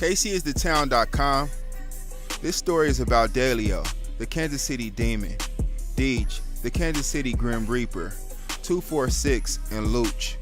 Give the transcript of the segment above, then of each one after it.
KCisthetown.com. This story is about Delio, the Kansas City Demon, Deej, the Kansas City Grim Reaper, 246, and Luch.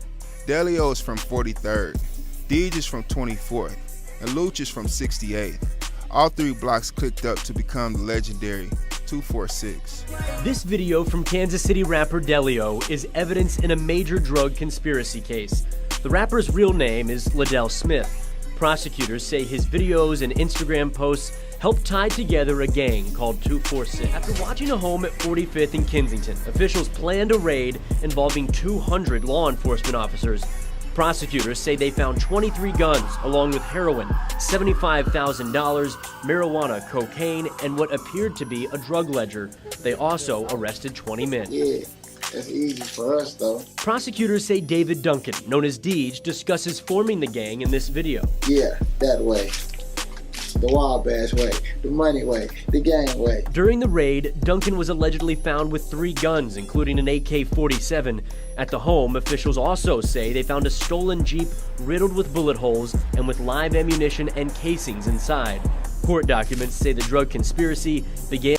Delio is from 43rd, Deej is from 24th, and Luch is from 68th. All three blocks clicked up to become the legendary 246. This video from Kansas City rapper Delio is evidence in a major drug conspiracy case. The rapper's real name is Liddell Smith. Prosecutors say his videos and Instagram posts helped tie together a gang called 246. After watching a home at 45th and Kensington, officials planned a raid involving 200 law enforcement officers. Prosecutors say they found 23 guns along with heroin, $75,000, marijuana, cocaine, and what appeared to be a drug ledger. They also arrested 20 men. Yeah, that's easy for us though. Prosecutors say David Duncan, known as Deej, discusses forming the gang in this video. Yeah, that way. The Wabash way, the money way, the gang way. During the raid, Duncan was allegedly found with 3 guns, including an AK-47. At the home, officials also say they found a stolen Jeep riddled with bullet holes and with live ammunition and casings inside. Court documents say the drug conspiracy began.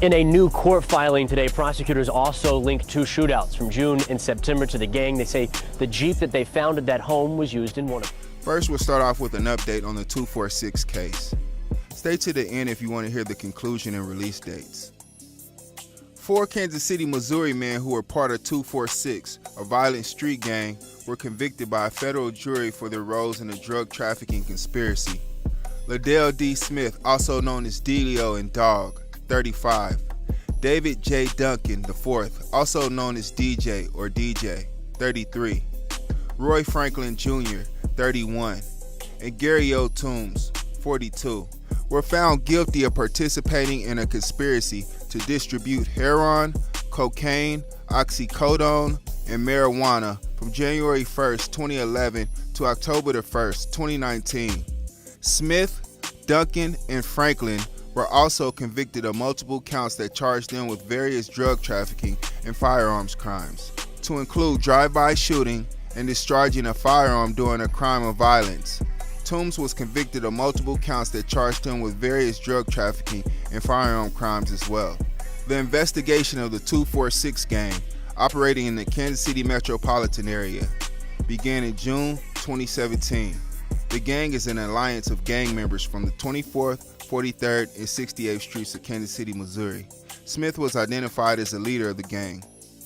In a new court filing today, prosecutors also linked 2 shootouts from June and September to the gang. They say the Jeep that they found at that home was used in one of them. First, we'll start off with an update on the 246 case. Stay to the end if you want to hear the conclusion and release dates. 4 Kansas City, Missouri men who were part of 246, a violent street gang, were convicted by a federal jury for their roles in a drug trafficking conspiracy. Liddell D. Smith, also known as Delio and Dog, 35. David J. Duncan IV, also known as DJ or DJ, 33. Roy Franklin Jr., 31. And Gary O. Toombs, 42, were found guilty of participating in a conspiracy to distribute heroin, cocaine, oxycodone, and marijuana from January 1st, 2011 to October 1st, 2019. Smith, Duncan, and Franklin were also convicted of multiple counts that charged them with various drug trafficking and firearms crimes, to include drive-by shooting and discharging a firearm during a crime of violence. Toombs was convicted of multiple counts that charged him with various drug trafficking and firearm crimes as well. The investigation of the 246 gang, operating in the Kansas City metropolitan area, began in June 2017. The gang is an alliance of gang members from the 24th, 43rd, and 68th Streets of Kansas City, Missouri. Smith was identified as the leader of the gang,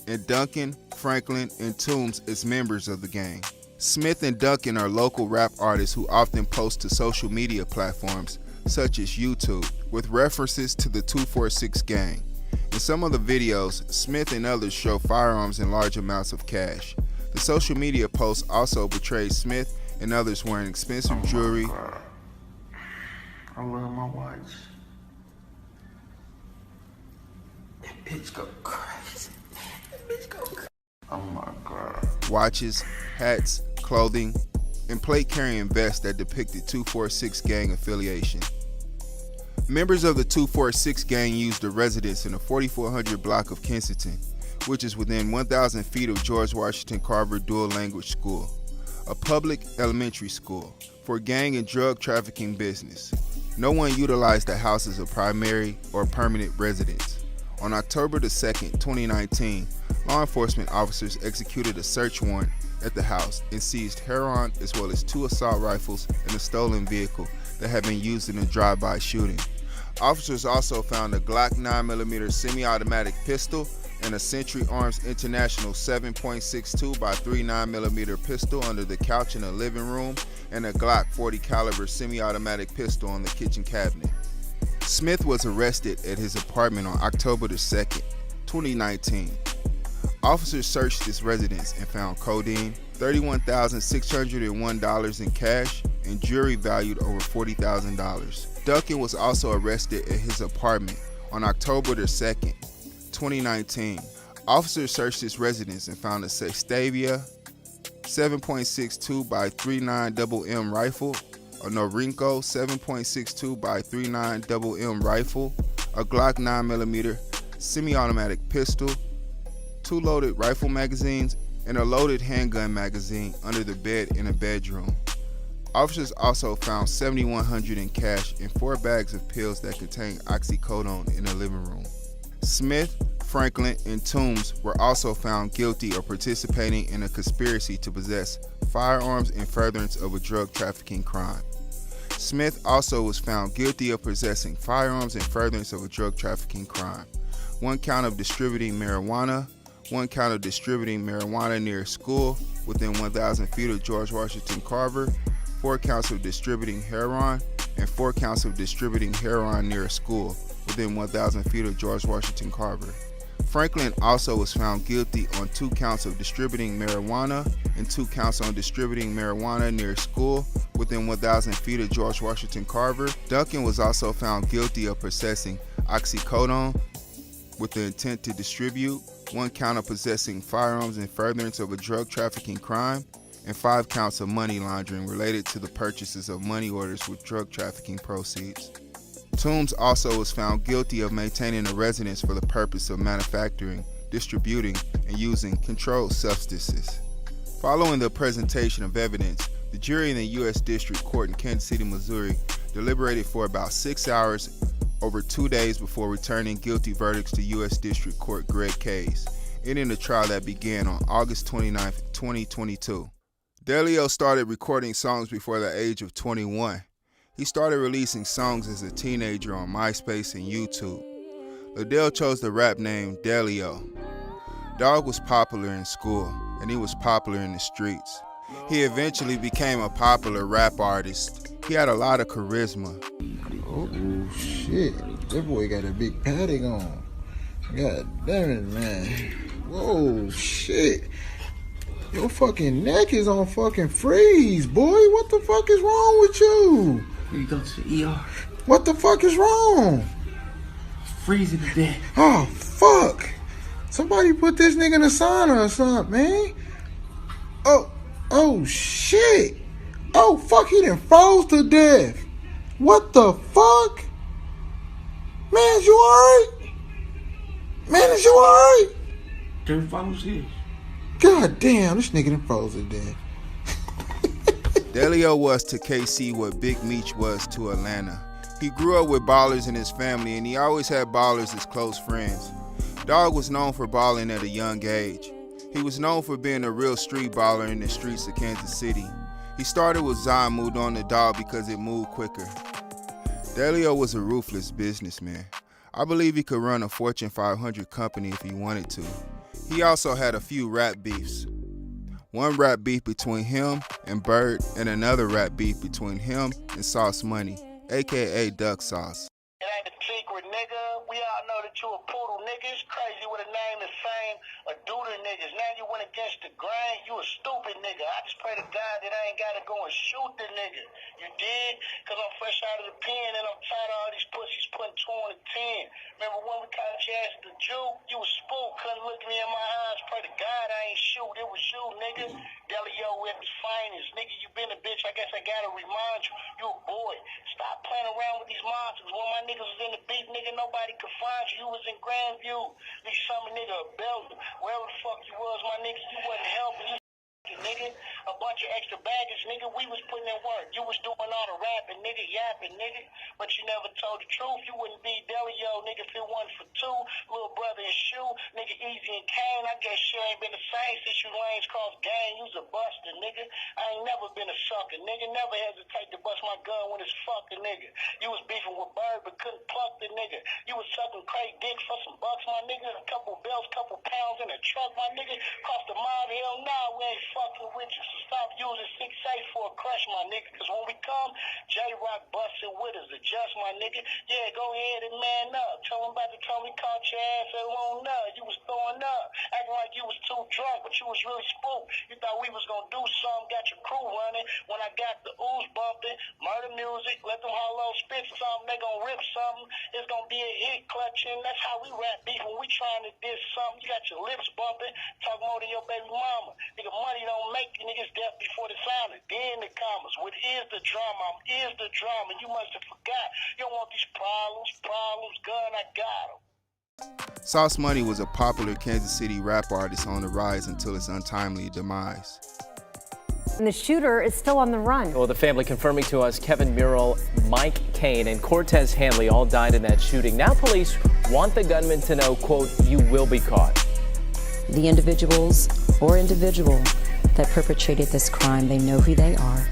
and Duncan, Franklin, and Toombs as members of the gang. Smith and Duncan are local rap artists who often post to social media platforms such as YouTube with references to the 246 gang. In some of the videos, Smith and others show firearms and large amounts of cash. The social media posts also portray Smith and others wearing expensive jewelry. I love my watch. That bitch go crazy. That bitch go crazy. Oh my God. Watches, hats, clothing, and plate-carrying vests that depicted 246 gang affiliation. Members of the 246 gang used a residence in the 4400 block of Kensington, which is within 1,000 feet of George Washington Carver Dual Language School, a public elementary school, for gang and drug trafficking business. No one utilized the house as a primary or permanent residence. On October 2nd, 2019, law enforcement officers executed a search warrant at the house and seized heroin as well as 2 assault rifles and a stolen vehicle that had been used in a drive-by shooting. Officers also found a Glock 9mm semi-automatic pistol and a Century Arms International 7.62 by 3 9mm pistol under the couch in the living room, and a Glock 40 caliber semi-automatic pistol on the kitchen cabinet. Smith was arrested at his apartment on October 2nd, 2019. Officers searched his residence and found codeine, $31,601 in cash, and jewelry valued over $40,000. Duncan was also arrested at his apartment on October 2nd, 2019. Officers searched his residence and found a Sestavia 7.62 by 39mm rifle, a Norinco 7.62 by 39mm rifle, a Glock 9mm semi-automatic pistol, 2 loaded rifle magazines, and a loaded handgun magazine under the bed in a bedroom. Officers also found $7,100 in cash and 4 bags of pills that contained oxycodone in the living room. Smith, Franklin, and Toombs were also found guilty of participating in a conspiracy to possess firearms in furtherance of a drug trafficking crime. Smith also was found guilty of possessing firearms in furtherance of a drug trafficking crime. 1 count of distributing marijuana, 1 count of distributing marijuana near a school within 1,000 feet of George Washington Carver, 4 counts of distributing heroin, and 4 counts of distributing heroin near a school within 1,000 feet of George Washington Carver. Franklin also was found guilty on 2 counts of distributing marijuana and 2 counts on distributing marijuana near a school within 1,000 feet of George Washington Carver. Duncan was also found guilty of possessing oxycodone with the intent to distribute, 1 count of possessing firearms in furtherance of a drug trafficking crime, and 5 counts of money laundering related to the purchases of money orders with drug trafficking proceeds. Toombs also was found guilty of maintaining a residence for the purpose of manufacturing, distributing, and using controlled substances. Following the presentation of evidence, the jury in the U.S. District Court in Kansas City, Missouri, deliberated for about 6 hours over 2 days before returning guilty verdicts to U.S. District Court Greg case, ending the trial that began on August 29, 2022. Delio started recording songs before the age of 21. He started releasing songs as a teenager on MySpace and YouTube. Liddell chose the rap name Delio. Dog was popular in school, and he was popular in the streets. He eventually became a popular rap artist. He had a lot of charisma. Oh shit, that boy got a big padding on. God damn it, man. Whoa, shit. Your fucking neck is on fucking freeze, boy. What the fuck is wrong with you? You go to the ER. What the fuck is wrong? Freezing to death. Oh, fuck. Somebody put this nigga in a sauna or something, man. Oh, shit. Oh, fuck, he done froze to death. What the fuck? Man, is you alright? Man, is you alright? Turn follows here. God damn, this nigga done froze to death. Delio was to KC what Big Meech was to Atlanta. He grew up with ballers in his family, and he always had ballers as close friends. Dog was known for balling at a young age. He was known for being a real street baller in the streets of Kansas City. He started with Zion, moved on to Dog because it moved quicker. Delio was a ruthless businessman. I believe he could run a Fortune 500 company if he wanted to. He also had a few rap beefs. One rap beef between him and Bird, and another rap beef between him and Sauce Money, aka Duck Sauce. It ain't a secret, nigga. We all know that you a poodle, nigga. It's crazy with a name the same, a doodle niggas. Now you went against the grain, you a stupid nigga. I just pray to God that I ain't gotta go and shoot the nigga. You dig? Cause I'm fresh out of the pen and I'm tired of all these pussies putting 2 on the 10. Remember when we caught your ass the juke? You was spooked, couldn't look me in my eyes. Pray to God I ain't shoot. It was you, nigga. Delio at his finest. Nigga, you been a bitch. I guess I gotta remind you, you a boy. Stop playing around with these monsters. When my niggas was in the beat, nigga, nobody could find you. You was in Grandview. These summer nigga a Belgium. Wherever the fuck you was, my nigga, you wasn't helping. Nigga, a bunch of extra baggage, nigga, we was putting in work. You was doing all the rapping, nigga, yapping, nigga, but you never told the truth. You wouldn't be Delio, nigga, if it wasn't for 2, little brother and Shoe, nigga, Easy and Kane. I guess you ain't been the same since you lanes crossed gang. You's a buster, nigga. I ain't never been a sucker, nigga. Never hesitate to bust my gun when it's fucking nigga. You was beefing with Bird, but couldn't pluck the nigga. You was sucking Craig dick for some bucks, my nigga. A couple bells, couple pounds in a truck, my nigga. Cost a mile, hell nah, we ain't fucking with you. So stop using 6'8" for a crush, my nigga. Cause when we come, J-Rock busting with us. Adjust, my nigga. Yeah, go ahead and man up. Tell him about the time we caught your ass at Lone Nut. You was throwing up. Acting like you was too drunk, but you was really spooked. You thought we was gonna do something. Got your crew running. When I got the ooze bumping, murder music, let them hollow spit something. They gonna rip something. It's gonna be a hit clutching. That's how we rap beef when we trying to diss something. You got your lips bumping. Talk more than your baby mama. Nigga, money don't make niggas death before the silence. Then the commas. What is the drama? Is the drama. You must have forgot. You don't want these problems. Gun, I got them. Sauce Money was a popular Kansas City rap artist on the rise until his untimely demise. And the shooter is still on the run. Well, the family confirming to us Kevin Murrell, Mike Kane, and Cortez Hanley all died in that shooting. Now police want the gunman to know, quote, "You will be caught." The individuals or individual that perpetrated this crime, they know who they are,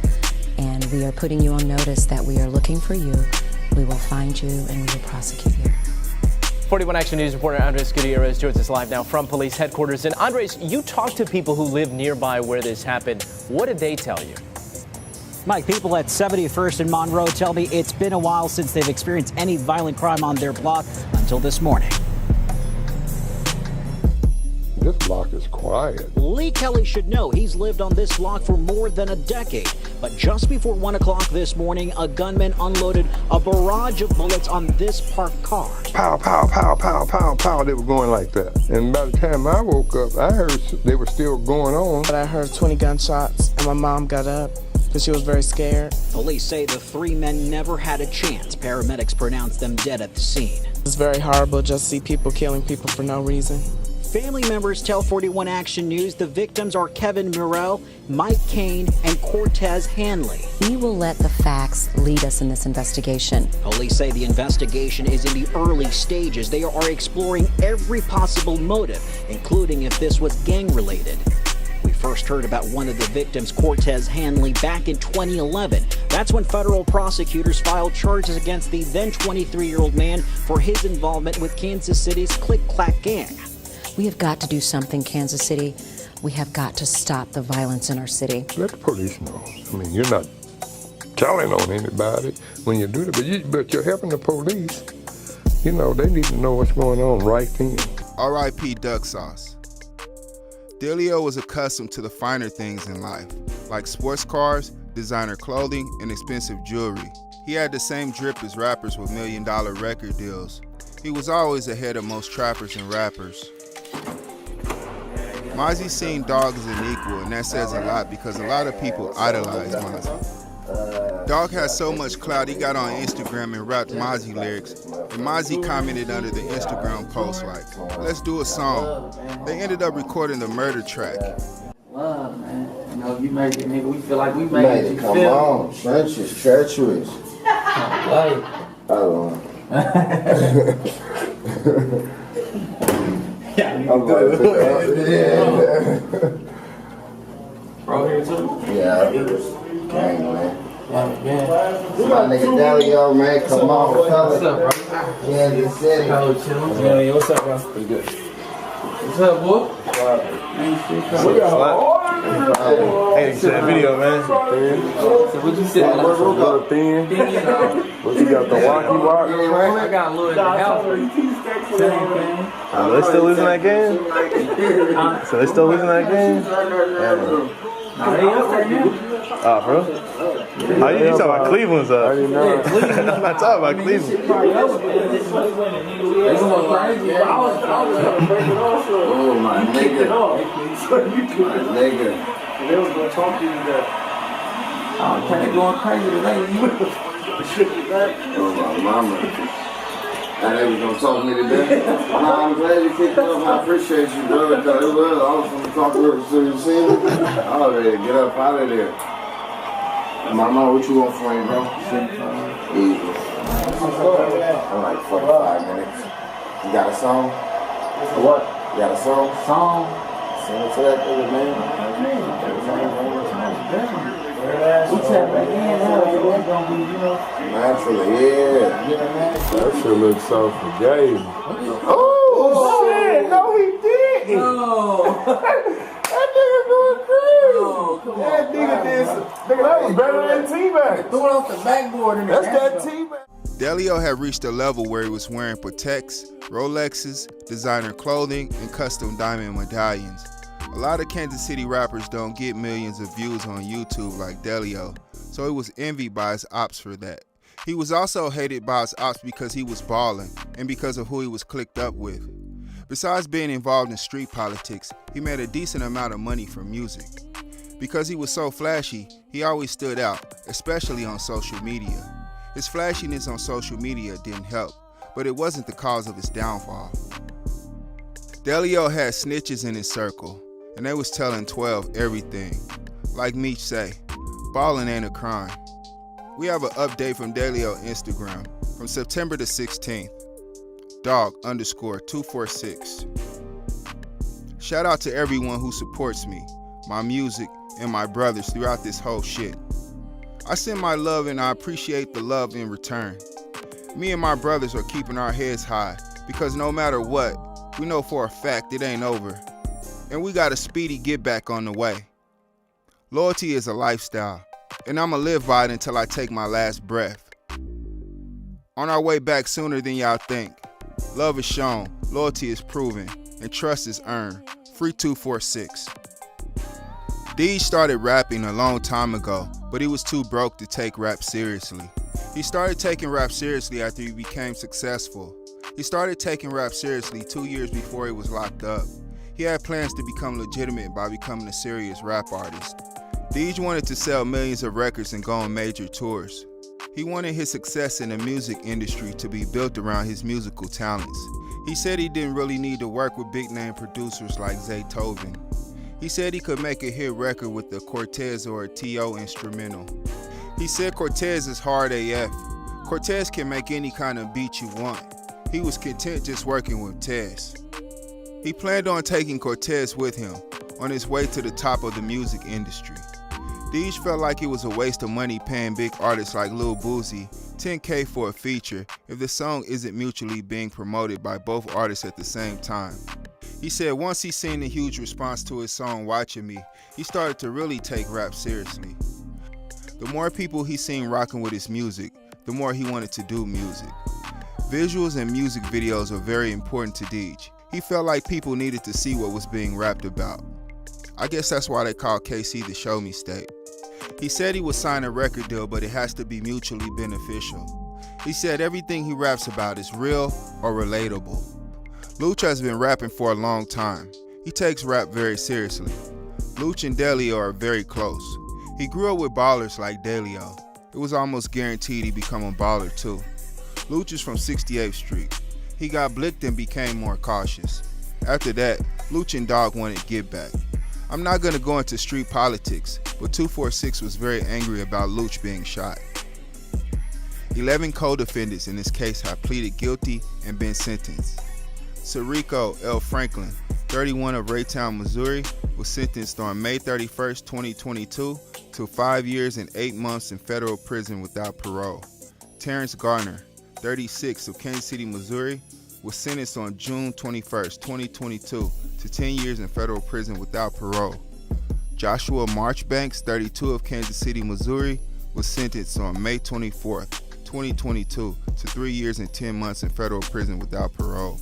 and we are putting you on notice that we are looking for you. We will find you and we will prosecute you. 41 Action News reporter Andres Gutierrez joins us live now from police headquarters. And Andres, you talked to people who live nearby where this happened. What did they tell you? Mike, people at 71st and Monroe tell me it's been a while since they've experienced any violent crime on their block until this morning. This block is quiet. Lee Kelly should know he's lived on this block for more than a decade. But just before 1 o'clock this morning, a gunman unloaded a barrage of bullets on this parked car. Pow, pow, pow, pow, pow, pow. They were going like that. And by the time I woke up, I heard they were still going on. But I heard 20 gunshots, and my mom got up because she was very scared. Police say the three men never had a chance. Paramedics pronounced them dead at the scene. It's very horrible just to see people killing people for no reason. Family members tell 41 Action News the victims are Kevin Murrell, Mike Kane, and Cortez Hanley. We will let the facts lead us in this investigation. Police say the investigation is in the early stages. They are exploring every possible motive, including if this was gang-related. We first heard about one of the victims, Cortez Hanley, back in 2011. That's when federal prosecutors filed charges against the then 23-year-old man for his involvement with Kansas City's Click-Clack gang. We have got to do something, Kansas City. We have got to stop the violence in our city. Let the police know. I mean, you're not telling on anybody when you do it, but you're helping the police. You know, they need to know what's going on right then. R.I.P. Duck Sauce. Delio was accustomed to the finer things in life, like sports cars, designer clothing, and expensive jewelry. He had the same drip as rappers with million-dollar record deals. He was always ahead of most trappers and rappers. Mozzy seen Dog as an equal, and that says a lot because a lot of people idolize Mozzy. Dog has so much clout, he got on Instagram and rapped Mozzy lyrics, and Mozzy commented under the Instagram post like, "Let's do a song." They ended up recording the murder track. Love, man. You know, you make it, nigga. We feel like we made it. Come on, trench is treacherous. Like, Hold on. bro, here too? Yeah. Gang, man. Yeah. My nigga Delio, man. Come on, What's fellas. up, bro? Yeah, this city. Hello, chillin'. Yeah, what's up, bro? Pretty good. What's up, boy? Hey, you said video, man. So what you said? Little thin. What you got, the walkie walk? I got a little in the house. They still losing that game? So they still losing that game? Nah, they up right now. Oh, bro. How you talking about Cleveland's up? I'm not talking about Cleveland. They going crazy. I was breaking off. Oh, my nigga. My nigga. They was gonna talk to you today. Oh, kind of going crazy today. Oh, my mama. And they was gonna talk to me today. Nah, I'm glad you picked up. I appreciate you, brother. Cause it was, I was gonna talk to her as soon as you see me. I was ready to get up out of there. Mama, what you want for me, bro? Easy. I'm like 45 minutes. You got a song? What? You got a song? Song. Sing it to that nigga, man. We tap back in now, so it's gonna be, you know. Naturally, yeah. That shit looks so forgave. Oh, shit! No, he didn't! No. That nigga going crazy! Oh, come on. That nigga did some. Nigga, that was better than T-Bag. Throw it off the backboard in the That's that T-Bag. Delio had reached a level where he was wearing Pateks, Rolexes, designer clothing, and custom diamond medallions. A lot of Kansas City rappers don't get millions of views on YouTube like Delio, so he was envied by his ops for that. He was also hated by his ops because he was balling and because of who he was clicked up with. Besides being involved in street politics, he made a decent amount of money from music. Because he was so flashy, he always stood out, especially on social media. His flashiness on social media didn't help, but it wasn't the cause of his downfall. Delio had snitches in his circle, and they was telling 12 everything. Like Meech say, ballin' ain't a crime. We have an update from Delio Instagram from September the 16th. Dog_246. Shout out to everyone who supports me, my music, and my brothers throughout this whole shit. I send my love and I appreciate the love in return. Me and my brothers are keeping our heads high because no matter what, we know for a fact it ain't over. And we got a speedy get back on the way. Loyalty is a lifestyle, and I'ma live by it until I take my last breath. On our way back sooner than y'all think. Love is shown, loyalty is proven, and trust is earned. Free 246. Deej started rapping a long time ago, but he was too broke to take rap seriously. He started taking rap seriously after he became successful. He started taking rap seriously 2 years before he was locked up. He had plans to become legitimate by becoming a serious rap artist. Deej wanted to sell millions of records and go on major tours. He wanted his success in the music industry to be built around his musical talents. He said he didn't really need to work with big name producers like Zaytoven. He said he could make a hit record with a Cortez or a T.O. instrumental. He said Cortez is hard AF. Cortez can make any kind of beat you want. He was content just working with Tez. He planned on taking Cortez with him on his way to the top of the music industry. Deej felt like it was a waste of money paying big artists like Lil Boosie $10K for a feature if the song isn't mutually being promoted by both artists at the same time. He said once he seen the huge response to his song Watching Me, he started to really take rap seriously. The more people he seen rocking with his music, the more he wanted to do music. Visuals and music videos are very important to Deej. He felt like people needed to see what was being rapped about. I guess that's why they call KC the Show Me State. He said he would sign a record deal, but it has to be mutually beneficial. He said everything he raps about is real or relatable. Luch has been rapping for a long time. He takes rap very seriously. Luch and Delio are very close. He grew up with ballers like Delio. It was almost guaranteed he'd become a baller too. Luch is from 68th Street. He got blicked and became more cautious. After that, Luch and Dog wanted get back. I'm not going to go into street politics, but 246 was very angry about Luch being shot. 11 co-defendants in this case have pleaded guilty and been sentenced. Sirico L. Franklin, 31 of Raytown, Missouri, was sentenced on May 31st, 2022 to 5 years and 8 months in federal prison without parole. Terrence Garner, 36 of Kansas City, Missouri, was sentenced on June 21st, 2022 to 10 years in federal prison without parole. Joshua Marchbanks, 32 of Kansas City, Missouri, was sentenced on May 24th, 2022 to 3 years and 10 months in federal prison without parole.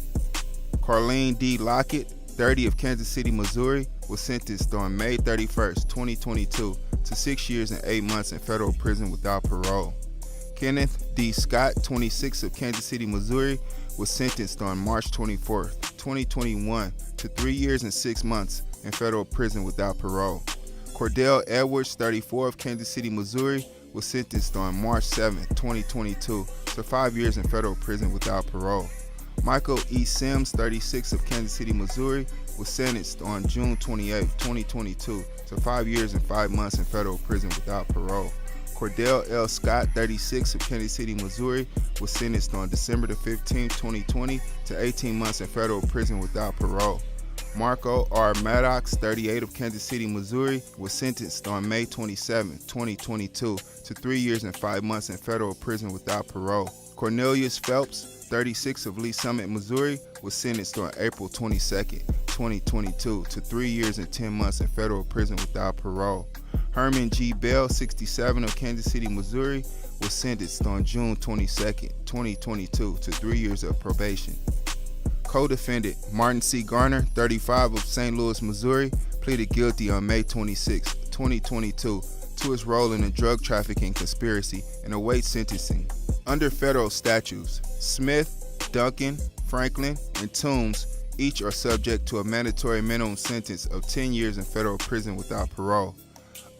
Carlene D. Lockett, 30 of Kansas City, Missouri, was sentenced on May 31st, 2022 to 6 years and 8 months in federal prison without parole. Kenneth D. Scott, 26 of Kansas City, Missouri, was sentenced on March 24th, 2021 to 3 years and 6 months in federal prison without parole. Cordell Edwards, 34 of Kansas City, Missouri, was sentenced on March 7th, 2022 to 5 years in federal prison without parole. Michael E. Sims, 36 of Kansas City, Missouri, was sentenced on June 28, 2022 to 5 years and 5 months in federal prison without parole. Cordell L. Scott, 36 of Kansas City, Missouri, was sentenced on December 15, 2020 to 18 months in federal prison without parole. Marco R. Maddox, 38 of Kansas City, Missouri, was sentenced on May 27, 2022 to 3 years and 5 months in federal prison without parole. Cornelius Phelps, 36 of Lee Summit, Missouri, was sentenced on April 22, 2022 to 3 years and 10 months in federal prison without parole. Herman G. Bell, 67 of Kansas City, Missouri, was sentenced on June 22, 2022 to 3 years of probation. Co-defendant Martin C. Garner, 35 of St. Louis, Missouri, pleaded guilty on May 26, 2022 to his role in a drug trafficking conspiracy and awaits sentencing. Under federal statutes, Smith, Duncan, Franklin, and Toombs each are subject to a mandatory minimum sentence of 10 years in federal prison without parole,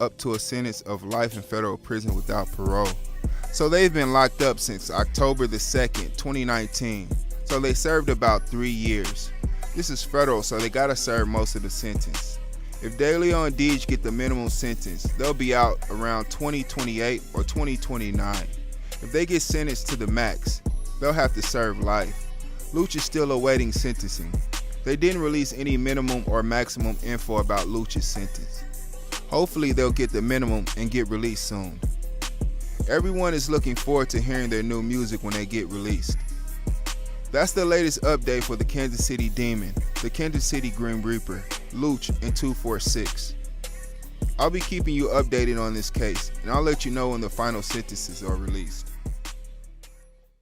up to a sentence of life in federal prison without parole. So they've been locked up since October the 2nd, 2019. So they served about 3 years. This is federal, so they gotta serve most of the sentence. If DeLeon and Deej get the minimum sentence, they'll be out around 2028 or 2029. If they get sentenced to the max, they'll have to serve life. Luch is still awaiting sentencing. They didn't release any minimum or maximum info about Luch's sentence. Hopefully they'll get the minimum and get released soon. Everyone is looking forward to hearing their new music when they get released. That's the latest update for the Kansas City Demon, the Kansas City Grim Reaper, Luch, and 246. I'll be keeping you updated on this case, and I'll let you know when the final sentences are released.